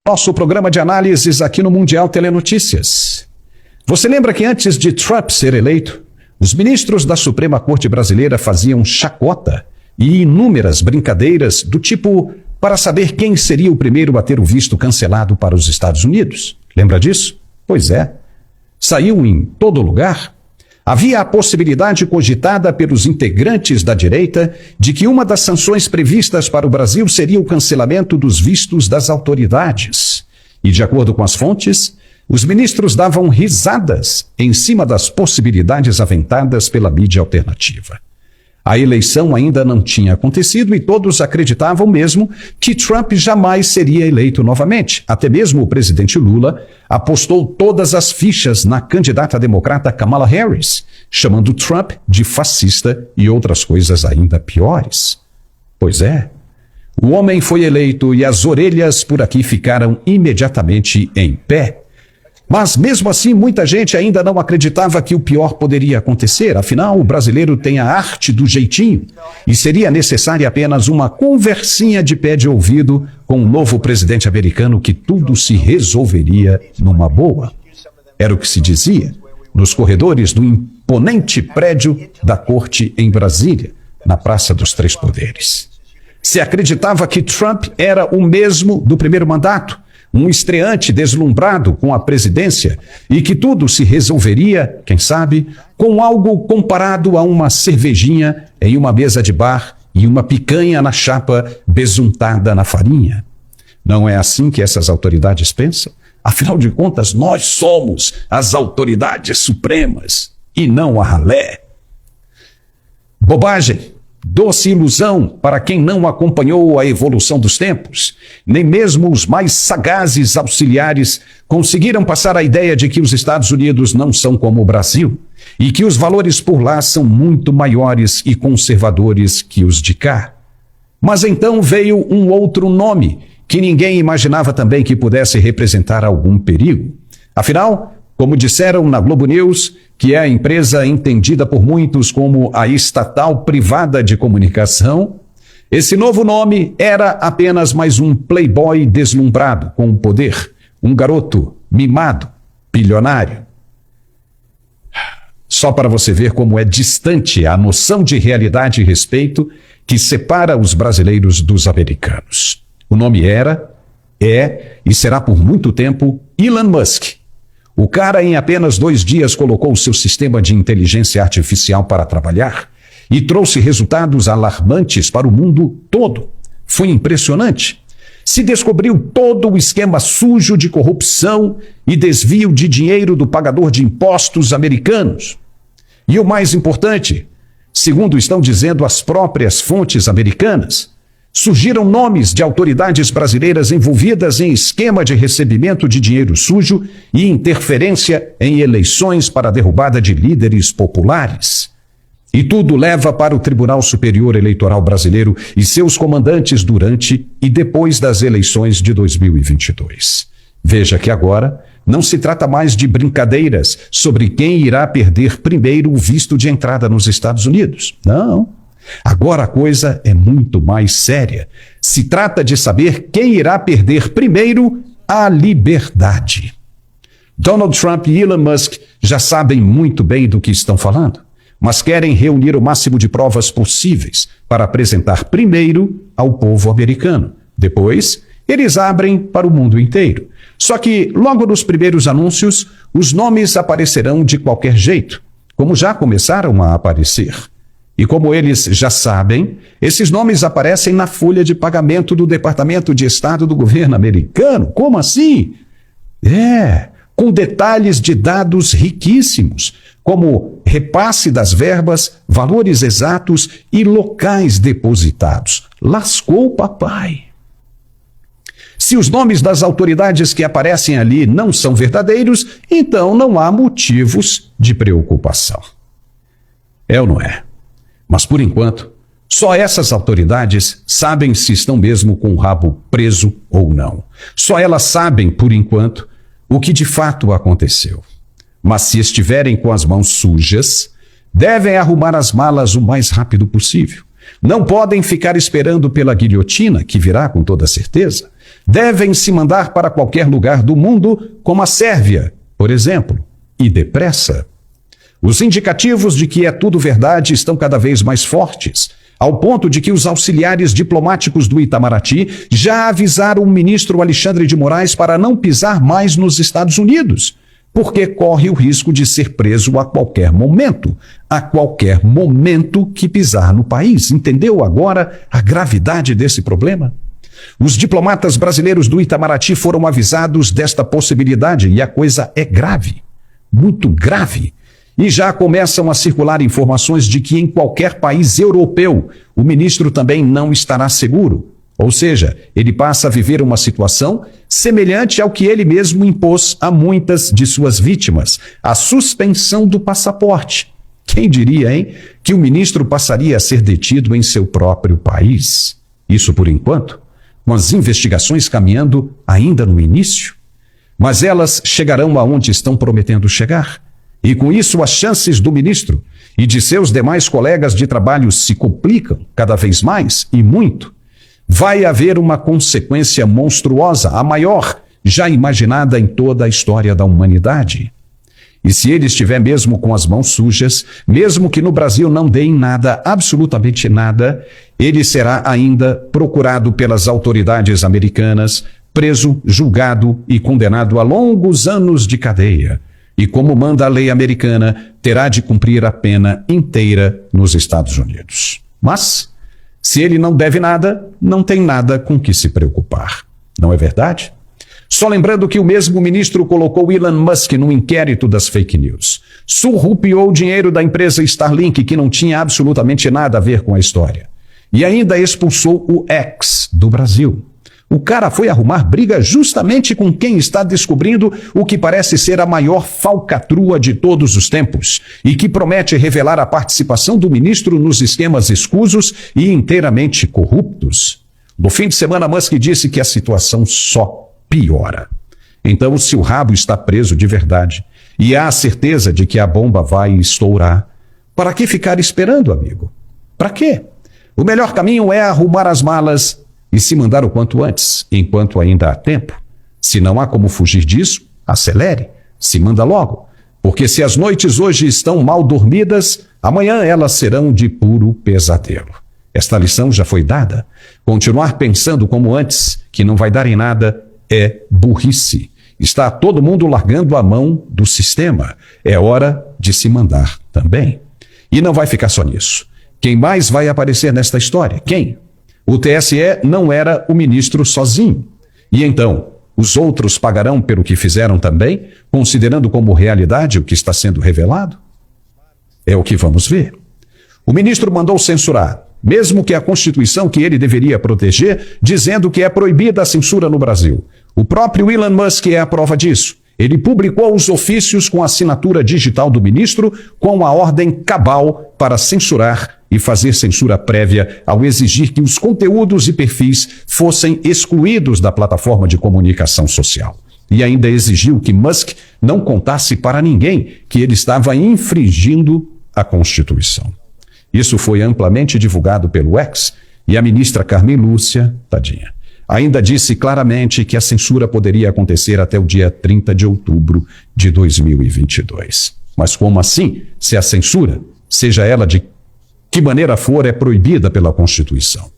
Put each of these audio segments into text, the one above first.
Nosso programa de análises aqui no Mundial Telenotícias. Você lembra que antes de Trump ser eleito, os ministros da Suprema Corte Brasileira faziam chacota e inúmeras brincadeiras do tipo para saber quem seria o primeiro a ter o visto cancelado para os Estados Unidos? Lembra disso? Pois é. Saiu em todo lugar. Havia a possibilidade cogitada pelos integrantes da direita de que uma das sanções previstas para o Brasil seria o cancelamento dos vistos das autoridades. E, de acordo com as fontes, os ministros davam risadas em cima das possibilidades aventadas pela mídia alternativa. A eleição ainda não tinha acontecido e todos acreditavam mesmo que Trump jamais seria eleito novamente. Até mesmo o presidente Lula apostou todas as fichas na candidata democrata Kamala Harris, chamando Trump de fascista e outras coisas ainda piores. Pois é, o homem foi eleito e as orelhas por aqui ficaram imediatamente em pé. Mas, mesmo assim, muita gente ainda não acreditava que o pior poderia acontecer. Afinal, o brasileiro tem a arte do jeitinho e seria necessária apenas uma conversinha de pé de ouvido com o novo presidente americano que tudo se resolveria numa boa. Era o que se dizia nos corredores do imponente prédio da corte em Brasília, na Praça dos Três Poderes. Se acreditava que Trump era o mesmo do primeiro mandato, um estreante deslumbrado com a presidência e que tudo se resolveria, quem sabe, com algo comparado a uma cervejinha em uma mesa de bar e uma picanha na chapa besuntada na farinha. Não é assim que essas autoridades pensam? Afinal de contas, nós somos as autoridades supremas e não a ralé. Bobagem. Doce ilusão para quem não acompanhou a evolução dos tempos. Nem mesmo os mais sagazes auxiliares conseguiram passar a ideia de que os Estados Unidos não são como o Brasil e que os valores por lá são muito maiores e conservadores que os de cá. Mas então veio um outro nome que ninguém imaginava também que pudesse representar algum perigo. Afinal, como disseram na Globo News, que é a empresa entendida por muitos como a estatal privada de comunicação, esse novo nome era apenas mais um playboy deslumbrado com o poder, um garoto mimado, bilionário. Só para você ver como é distante a noção de realidade e respeito que separa os brasileiros dos americanos. O nome era, é e será por muito tempo Elon Musk. O cara, em apenas 2 dias, colocou o seu sistema de inteligência artificial para trabalhar e trouxe resultados alarmantes para o mundo todo. Foi impressionante. Se descobriu todo o esquema sujo de corrupção e desvio de dinheiro do pagador de impostos americanos. E o mais importante, segundo estão dizendo as próprias fontes americanas, surgiram nomes de autoridades brasileiras envolvidas em esquema de recebimento de dinheiro sujo e interferência em eleições para a derrubada de líderes populares. E tudo leva para o Tribunal Superior Eleitoral Brasileiro e seus comandantes durante e depois das eleições de 2022. Veja que agora não se trata mais de brincadeiras sobre quem irá perder primeiro o visto de entrada nos Estados Unidos. Não. Agora a coisa é muito mais séria. Se trata de saber quem irá perder primeiro a liberdade. Donald Trump e Elon Musk já sabem muito bem do que estão falando, mas querem reunir o máximo de provas possíveis para apresentar primeiro ao povo americano. Depois, eles abrem para o mundo inteiro. Só que, logo nos primeiros anúncios, os nomes aparecerão de qualquer jeito, como já começaram a aparecer. E como eles já sabem, esses nomes aparecem na folha de pagamento do Departamento de Estado do governo americano. Como assim? Com detalhes de dados riquíssimos, como repasse das verbas, valores exatos e locais depositados. Lascou o papai. Se os nomes das autoridades que aparecem ali não são verdadeiros, então não há motivos de preocupação. É ou não é? Mas, por enquanto, só essas autoridades sabem se estão mesmo com o rabo preso ou não. Só elas sabem, por enquanto, o que de fato aconteceu. Mas se estiverem com as mãos sujas, devem arrumar as malas o mais rápido possível. Não podem ficar esperando pela guilhotina, que virá com toda certeza. devem se mandar para qualquer lugar do mundo, como a Sérvia, por exemplo, e depressa. Os indicativos de que é tudo verdade estão cada vez mais fortes, ao ponto de que os auxiliares diplomáticos do Itamaraty já avisaram o ministro Alexandre de Moraes para não pisar mais nos Estados Unidos, porque corre o risco de ser preso a qualquer momento que pisar no país. Entendeu agora a gravidade desse problema? Os diplomatas brasileiros do Itamaraty foram avisados desta possibilidade e a coisa é grave, muito grave. E já começam a circular informações de que em qualquer país europeu o ministro também não estará seguro. Ou seja, ele passa a viver uma situação semelhante ao que ele mesmo impôs a muitas de suas vítimas, a suspensão do passaporte. Quem diria, hein, que o ministro passaria a ser detido em seu próprio país? Isso por enquanto, com as investigações caminhando ainda no início. Mas elas chegarão aonde estão prometendo chegar. E com isso as chances do ministro e de seus demais colegas de trabalho se complicam cada vez mais e muito. Vai haver uma consequência monstruosa, a maior já imaginada em toda a história da humanidade. E se ele estiver mesmo com as mãos sujas, mesmo que no Brasil não deem nada, absolutamente nada, ele será ainda procurado pelas autoridades americanas, preso, julgado e condenado a longos anos de cadeia. E como manda a lei americana, terá de cumprir a pena inteira nos Estados Unidos. Mas, se ele não deve nada, não tem nada com que se preocupar. Não é verdade? Só lembrando que o mesmo ministro colocou Elon Musk no inquérito das fake news. Surrupiou o dinheiro da empresa Starlink, que não tinha absolutamente nada a ver com a história. E ainda expulsou o X do Brasil. O cara foi arrumar briga justamente com quem está descobrindo o que parece ser a maior falcatrua de todos os tempos e que promete revelar a participação do ministro nos esquemas escusos e inteiramente corruptos. No fim de semana, Musk disse que a situação só piora. Então, se o rabo está preso de verdade e há a certeza de que a bomba vai estourar, para que ficar esperando, amigo? Para quê? O melhor caminho é arrumar as malas e se mandar o quanto antes, enquanto ainda há tempo. Se não há como fugir disso, acelere, se manda logo. Porque se as noites hoje estão mal dormidas, amanhã elas serão de puro pesadelo. Esta lição já foi dada. Continuar pensando como antes, que não vai dar em nada, é burrice. Está todo mundo largando a mão do sistema. É hora de se mandar também. E não vai ficar só nisso. Quem mais vai aparecer nesta história? Quem? O TSE não era o ministro sozinho. E então, os outros pagarão pelo que fizeram também, considerando como realidade o que está sendo revelado? É o que vamos ver. O ministro mandou censurar, mesmo que a Constituição que ele deveria proteger, dizendo que é proibida a censura no Brasil. O próprio Elon Musk é a prova disso. Ele publicou os ofícios com a assinatura digital do ministro, com a ordem cabal para censurar e fazer censura prévia ao exigir que os conteúdos e perfis fossem excluídos da plataforma de comunicação social. E ainda exigiu que Musk não contasse para ninguém que ele estava infringindo a Constituição. Isso foi amplamente divulgado pelo X e a ministra Carmen Lúcia, tadinha, ainda disse claramente que a censura poderia acontecer até o dia 30 de outubro de 2022. Mas como assim, se a censura, seja ela de que maneira for, é proibida pela Constituição?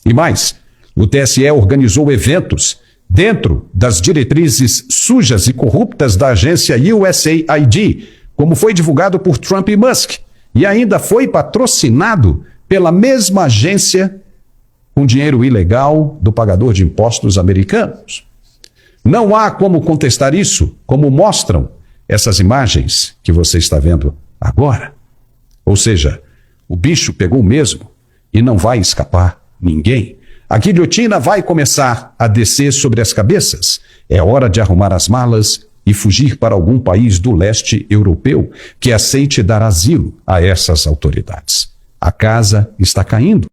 E mais, o TSE organizou eventos dentro das diretrizes sujas e corruptas da agência USAID, como foi divulgado por Trump e Musk, e ainda foi patrocinado pela mesma agência com dinheiro ilegal do pagador de impostos americanos. Não há como contestar isso, como mostram essas imagens que você está vendo agora. Ou seja, o bicho pegou mesmo e não vai escapar ninguém. A guilhotina vai começar a descer sobre as cabeças. É hora de arrumar as malas e fugir para algum país do leste europeu que aceite dar asilo a essas autoridades. A casa está caindo.